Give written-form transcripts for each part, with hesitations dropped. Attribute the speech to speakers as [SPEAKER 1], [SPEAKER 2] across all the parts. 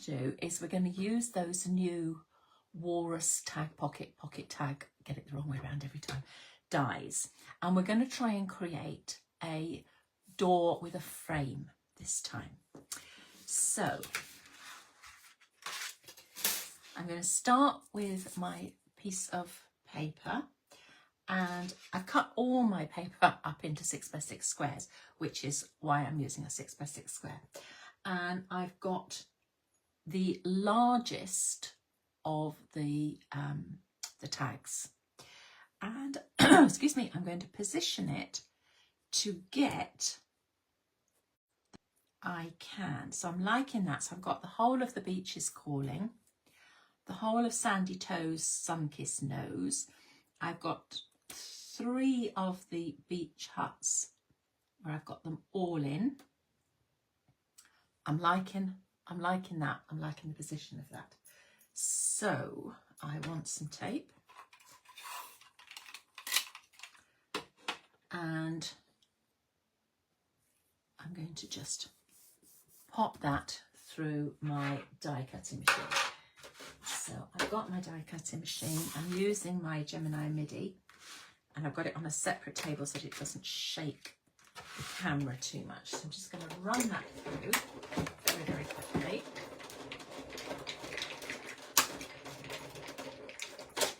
[SPEAKER 1] do is we're going to use those new Walrus tag pocket tag, get it the wrong way around every time, dies. And we're going to try and create a door with a frame this time. So I'm going to start with my piece of paper, and I've cut all my paper up into 6x6 squares, which is why I'm using a 6x6 square. And I've got the largest of the tags, and excuse me, I'm going to position it to get I can. So I'm liking that. So I've got the whole of the beach is calling, the whole of Sandy Toes Sunkissed Nose. I've got 3 of the beach huts where I've got them all in. I'm liking that. I'm liking the position of that. So I want some tape, and I'm going to just pop that through my die cutting machine. So I've got my die cutting machine. I'm using my Gemini MIDI, and I've got it on a separate table so that it doesn't shake the camera too much. So I'm just going to run that through very, very quickly.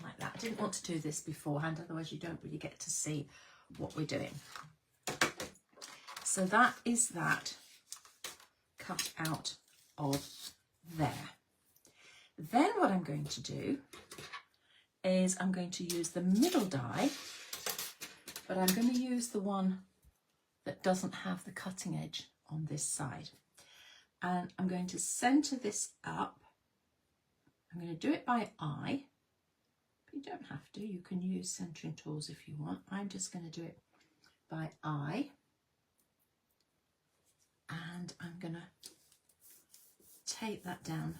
[SPEAKER 1] Like that. I didn't want to do this beforehand, otherwise you don't really get to see what we're doing. So that is that cut out of there. Then what I'm going to do is I'm going to use the middle die, but I'm going to use the one that doesn't have the cutting edge on this side. And I'm going to center this up. I'm going to do it by eye, but you don't have to. You can use centering tools if you want. I'm just going to do it by eye. And I'm going to tape that down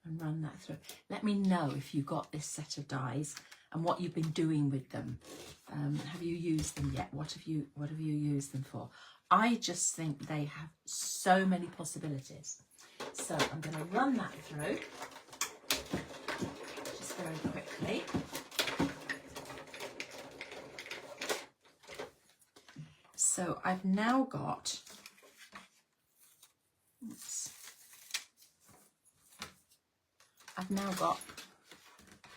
[SPEAKER 1] and run that through. Let me know if you got this set of dies and what you've been doing with them. Have you used them yet? What have you used them for? I just think they have so many possibilities. So I'm going to run that through just very quickly. So I've now got, oops, I've now got,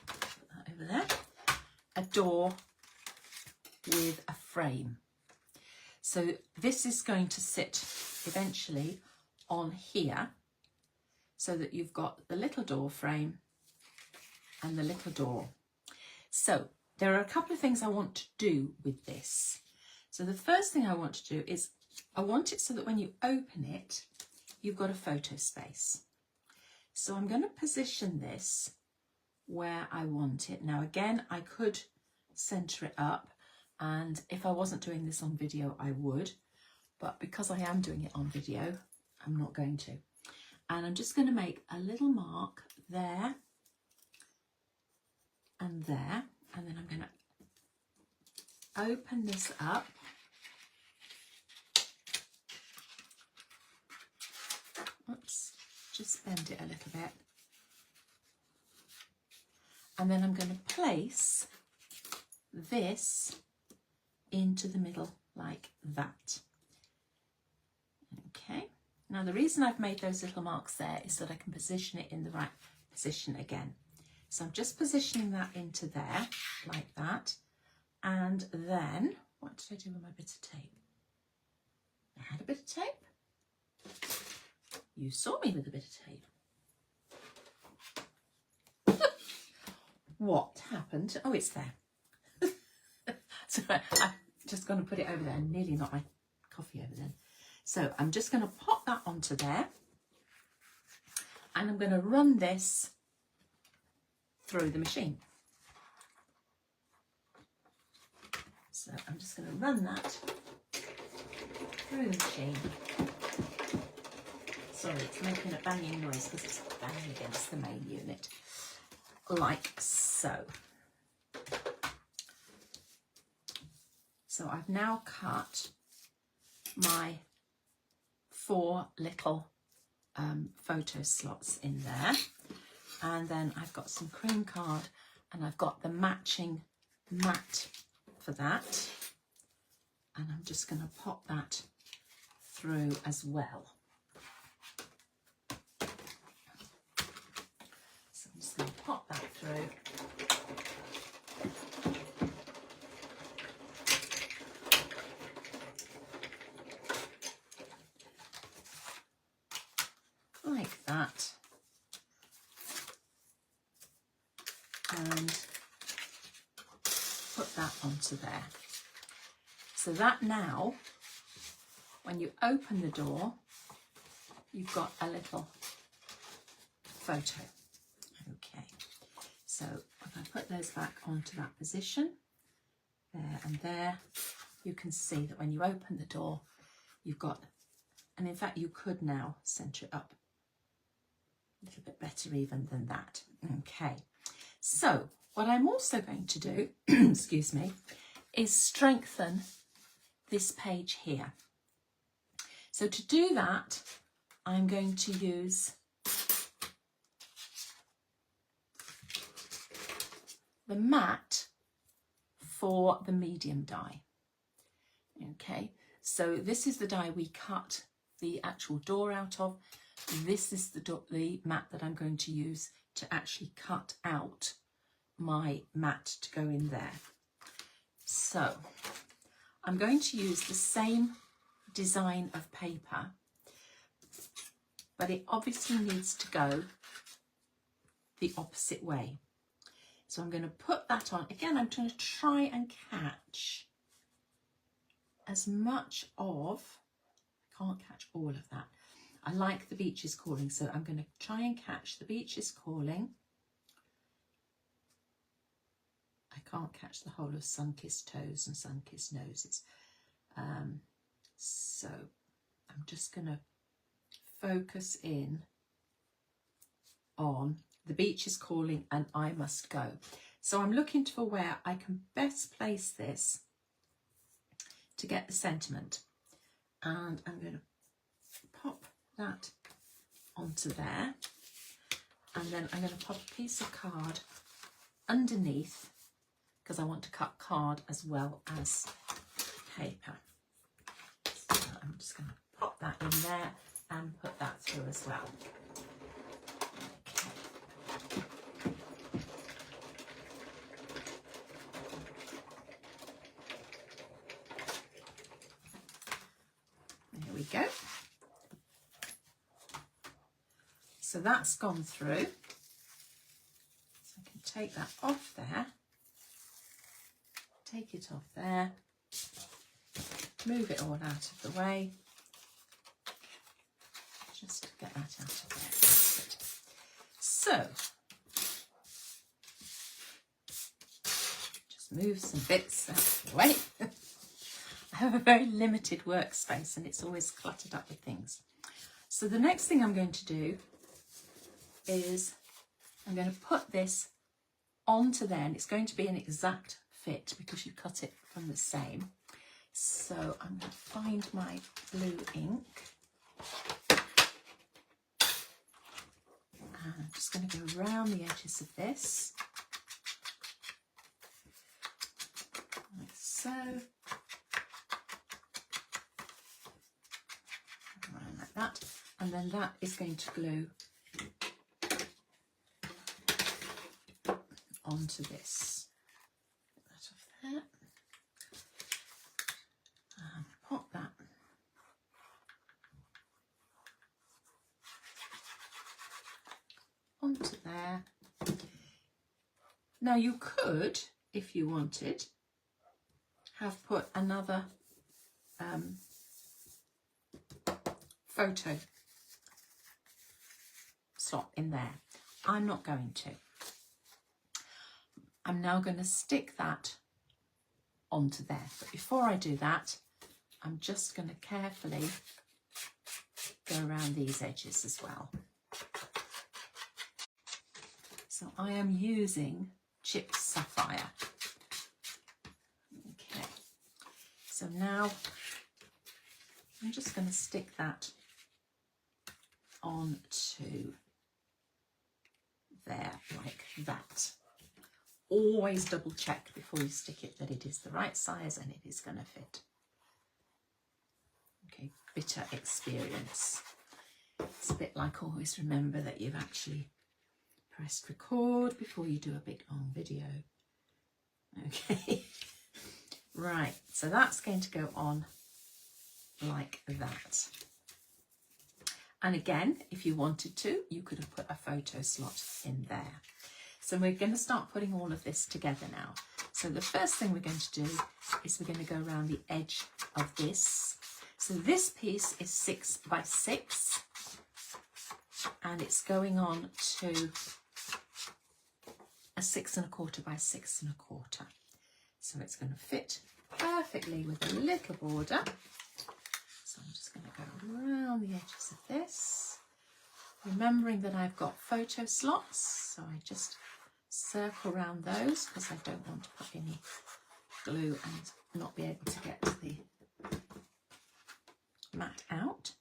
[SPEAKER 1] put that over there, a door with a frame. So this is going to sit eventually on here, so that you've got the little door frame and the little door. So there are a couple of things I want to do with this. So the first thing I want to do is I want it so that when you open it, you've got a photo space. So I'm going to position this where I want it. Now again, I could center it up, and if I wasn't doing this on video, I would, but because I am doing it on video, I'm not going to. And I'm just going to make a little mark there and there, and then I'm going to open this up. Oops, just bend it a little bit. And then I'm going to place this into the middle like that. Okay, now the reason I've made those little marks there is that I can position it in the right position again. So I'm just positioning that into there like that. And then, what did I do with my bit of tape? I had a bit of tape. You saw me with a bit of tape. What happened? Oh, it's there. So I'm just going to put it over there and nearly knock my coffee over then. So I'm just going to pop that onto there, and I'm going to run this through the machine. So I'm just going to run that through the machine. Sorry, it's making a banging noise because it's banging against the main unit, like so. So I've now cut my 4 little photo slots in there. And then I've got some cream card, and I've got the matching mat for that. And I'm just going to pop that through as well. So I'm just going to pop that through. Like that. And put that onto there. So that now, when you open the door, you've got a little photo. Okay, so if I put those back onto that position, there and there, you can see that when you open the door, you've got, and in fact you could now centre it up a little bit better even than that. Okay, so what I'm also going to do, excuse me, is strengthen this page here. So to do that, I'm going to use the mat for the medium die. Okay, so this is the die we cut the actual door out of. This is the mat that I'm going to use to actually cut out my mat to go in there. So I'm going to use the same design of paper, but it obviously needs to go the opposite way. So I'm going to put that on. Again, I'm going to try and catch as much of, I can't catch all of that. I like The Beach is Calling, so I'm going to try and catch The Beach is Calling. I can't catch the whole of Sun-Kissed Toes and Sun-Kissed Noses. So I'm just going to focus in on The Beach is Calling and I Must Go. So I'm looking for where I can best place this to get the sentiment. And I'm going to pop that onto there. And then I'm going to pop a piece of card underneath, because I want to cut card as well as paper. So I'm just going to pop that in there and put that through as well. Okay. There we go. So that's gone through. So I can take that off there. Take it off there, move it all out of the way, just to get that out of there. So, just move some bits out of the way. I have a very limited workspace and it's always cluttered up with things. So the next thing I'm going to do is I'm going to put this onto there, and it's going to be an exact fit because you cut it from the same. So I'm going to find my blue ink, and I'm just going to go around the edges of this like so, around like that, and then that is going to glue onto this. There, and pop that onto there. Now you could, if you wanted, have put another photo slot in there. I'm not going to. I'm now going to stick that onto there. But before I do that, I'm just going to carefully go around these edges as well. So I am using Chipped Sapphire. Okay, so now I'm just going to stick that onto there like that. Always double check before you stick it that it is the right size and it is going to fit. Okay, bitter experience. It's a bit like always remember that you've actually pressed record before you do a big long video. Okay, right, so that's going to go on like that. And again, if you wanted to, you could have put a photo slot in there. So we're going to start putting all of this together now. So the first thing we're going to do is we're going to go around the edge of this. So this piece is 6 by 6 and it's going on to a 6 1/4 by 6 1/4. So it's going to fit perfectly with a little border. So I'm just going to go around the edges of this, remembering that I've got photo slots, so I just circle around those because I don't want to put any glue and not be able to get the mat out.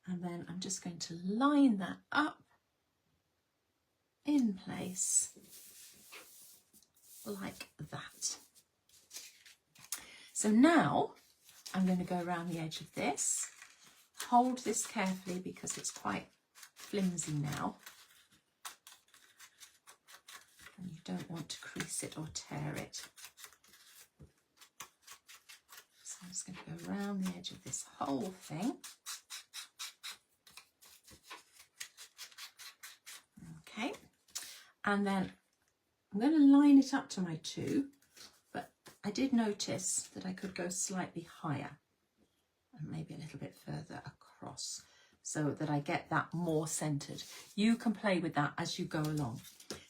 [SPEAKER 1] And then I'm just going to line that up in place like that. So now I'm going to go around the edge of this, hold this carefully because it's quite flimsy now and you don't want to crease it or tear it. So I'm just going to go around the edge of this whole thing. Okay, and then I'm going to line it up to my 2, but I did notice that I could go slightly higher and maybe a little bit further across so that I get that more centered. You can play with that as you go along.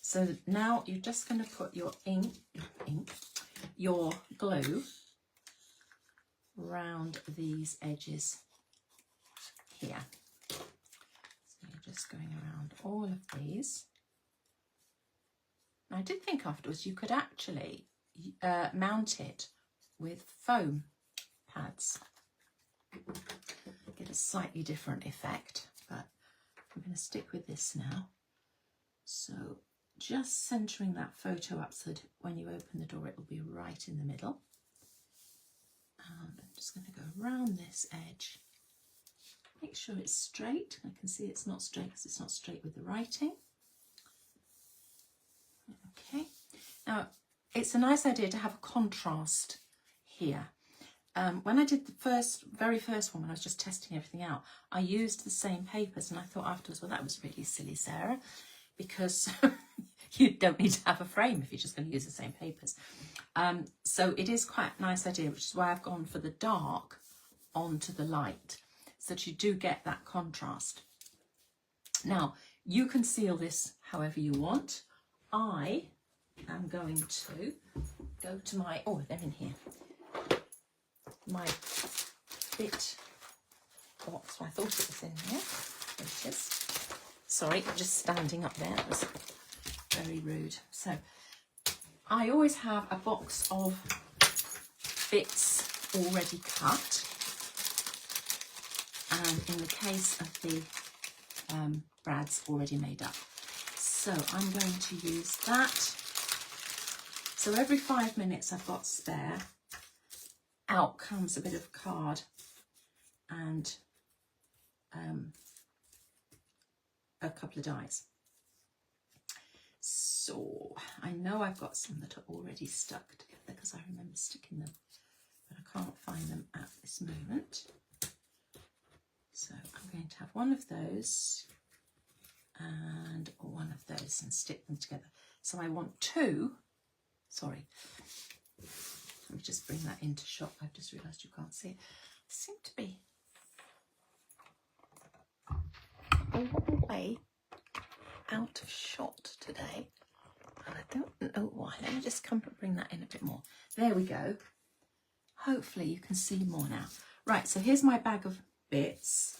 [SPEAKER 1] So now you're just going to put your your glue around these edges here. So you're just going around all of these. I did think afterwards you could actually mount it with foam pads. Get a slightly different effect, but I'm going to stick with this now. So just centering that photo up so that when you open the door it will be right in the middle. And I'm just going to go around this edge. Make sure it's straight. I can see it's not straight because it's not straight with the writing. Okay, now it's a nice idea to have a contrast here. When I did the very first one, when I was just testing everything out, I used the same papers and I thought afterwards, well, that was really silly, Sarah, because you don't need to have a frame if you're just going to use the same papers. So it is quite a nice idea, which is why I've gone for the dark onto the light, so that you do get that contrast. Now, you can seal this however you want. I am going to go to my, oh, they're in here, my bit box. I thought it was in here. There it is. Sorry, just standing up there. That was very rude. So I always have a box of bits already cut. And in the case of the brads already made up. So I'm going to use that. So every 5 minutes I've got spare. Out comes a bit of card and a couple of dies. So I know I've got some that are already stuck together because I remember sticking them, but I can't find them at this moment. So I'm going to have one of those and one of those and stick them together. So I want 2, sorry, let me just bring that into shot. I've just realised you can't see it. They seem to be all the way out of shot today. And I don't know why. Let me just come and bring that in a bit more. There we go. Hopefully you can see more now. Right, so here's my bag of bits.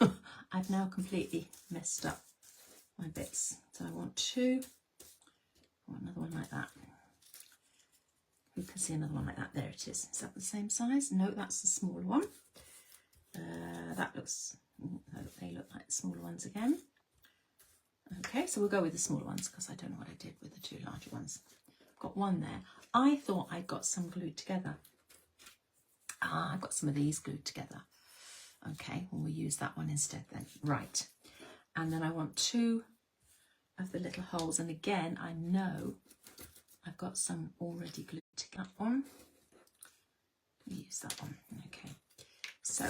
[SPEAKER 1] I've now completely messed up my bits. So I want 2. I want another one like that. You can see another one like that. There it is. Is that the same size? No, that's the smaller one. That looks They look like the smaller ones again. Okay, so we'll go with the smaller ones because I don't know what I did with the two larger ones. I've got one there. I thought I'd got some glued together. I've got some of these glued together. Okay, well, we'll use that one instead then. Right, and then I want 2 of the little holes, and again, I know I've got some already glued to that one. Use that one. Okay, so,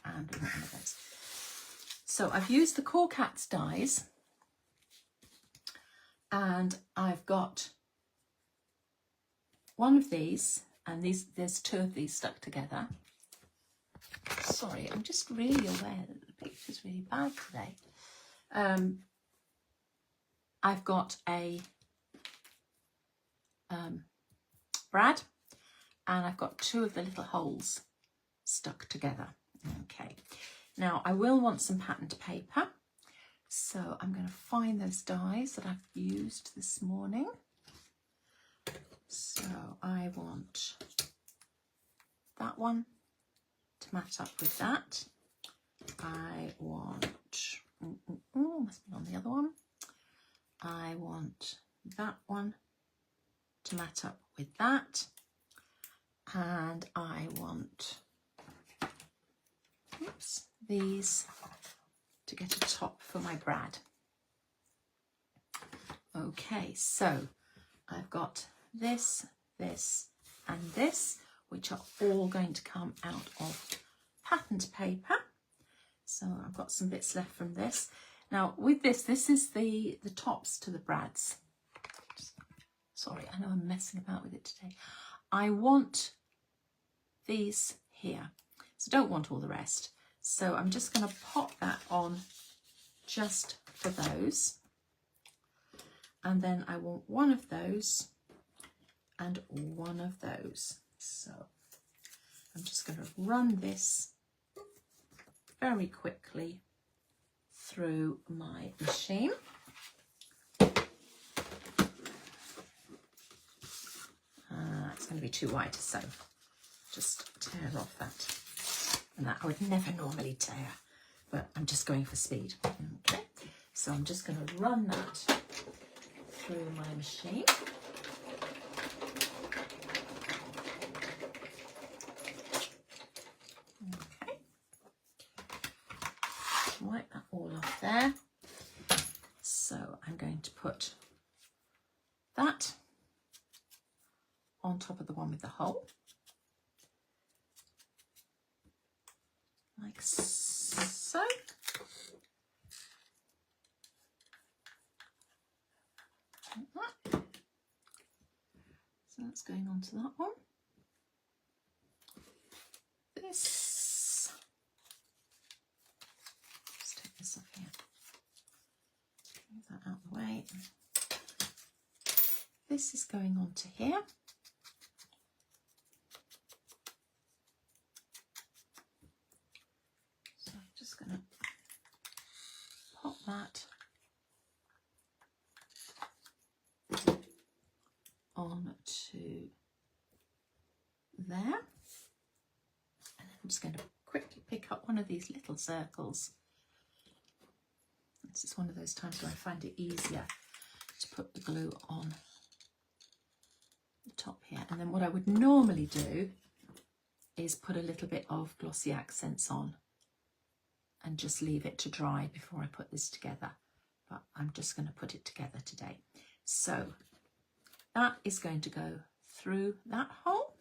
[SPEAKER 1] and we want one of those. So I've used the Core Cats dies, and I've got one of these, and there's 2 of these stuck together. Sorry, I'm just really aware that the picture's really bad today. I've got a brad, and I've got 2 of the little holes stuck together. Okay, now I will want some patterned paper, so I'm going to find those dies that I've used this morning. So I want that one to match up with that. I want, must be on the other one. I want that one to match up with that. And I want, these to get a top for my brad. Okay, so I've got this, this, and this, which are all going to come out of patterned paper. So I've got some bits left from this. Now with this is the tops to the brads. Sorry, I know I'm messing about with it today. I want these here, so don't want all the rest. So I'm just going to pop that on just for those. And then I want one of those and one of those. So I'm just going to run this very quickly through my machine. It's going to be too wide, so just tear off that. And that I would never normally tear, but I'm just going for speed. Okay, so I'm just going to run that through my machine. Okay, wipe that all off there. So I'm going to put that on top of the one with the hole, like so. Like that. So that's going on to that one. This, just take this off here, move that out of the way. This is going on to here. So I'm just going to pop that on to there. And I'm just going to quickly pick up one of these little circles. This is one of those times where I find it easier to put the glue on the top here. And then what I would normally do is put a little bit of glossy accents on and just leave it to dry before I put this together. But I'm just going to put it together today. So that is going to go through that hole,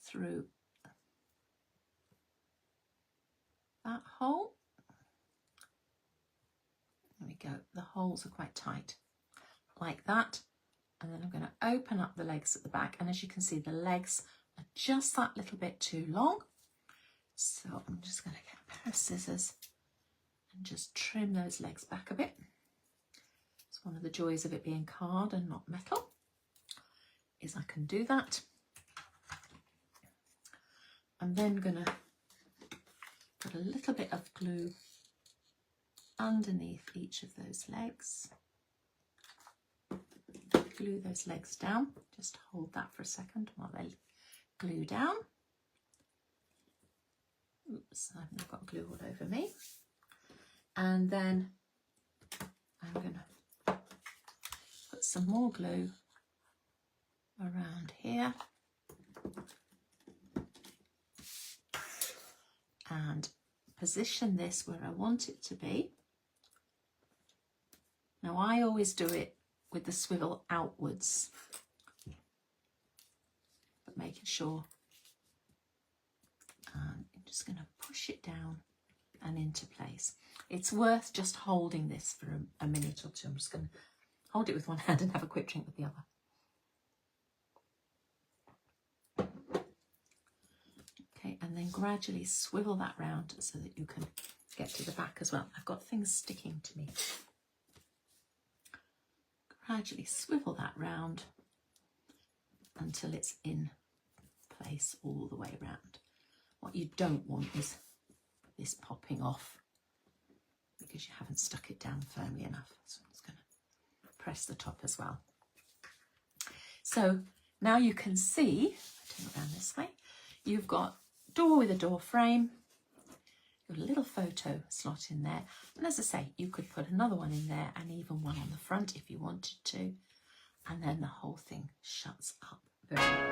[SPEAKER 1] through that hole. There we go. The holes are quite tight, like that. And then I'm going to open up the legs at the back. And as you can see, the legs are just that little bit too long. So I'm just going to get a pair of scissors and just trim those legs back a bit. It's one of the joys of it being card and not metal, is I can do that. I'm then going to put a little bit of glue underneath each of those legs. Glue those legs down. Just hold that for a second while they glue down. Oops, I've now got glue all over me. And then I'm going to put some more glue around here. And position this where I want it to be. Now I always do it with the swivel outwards, but making sure, and I'm just going to push it down and into place. It's worth just holding this for a minute or two. I'm just going to hold it with one hand and have a quick drink with the other. Okay, and then gradually swivel that round so that you can get to the back as well. I've got things sticking to me. Gradually swivel that round until it's in place all the way around. What you don't want is this popping off because you haven't stuck it down firmly enough. So I'm just going to press the top as well. So now you can see, turn it around this way, you've got door with a door frame, you've got a little photo slot in there, and as I say, you could put another one in there and even one on the front if you wanted to, and then the whole thing shuts up very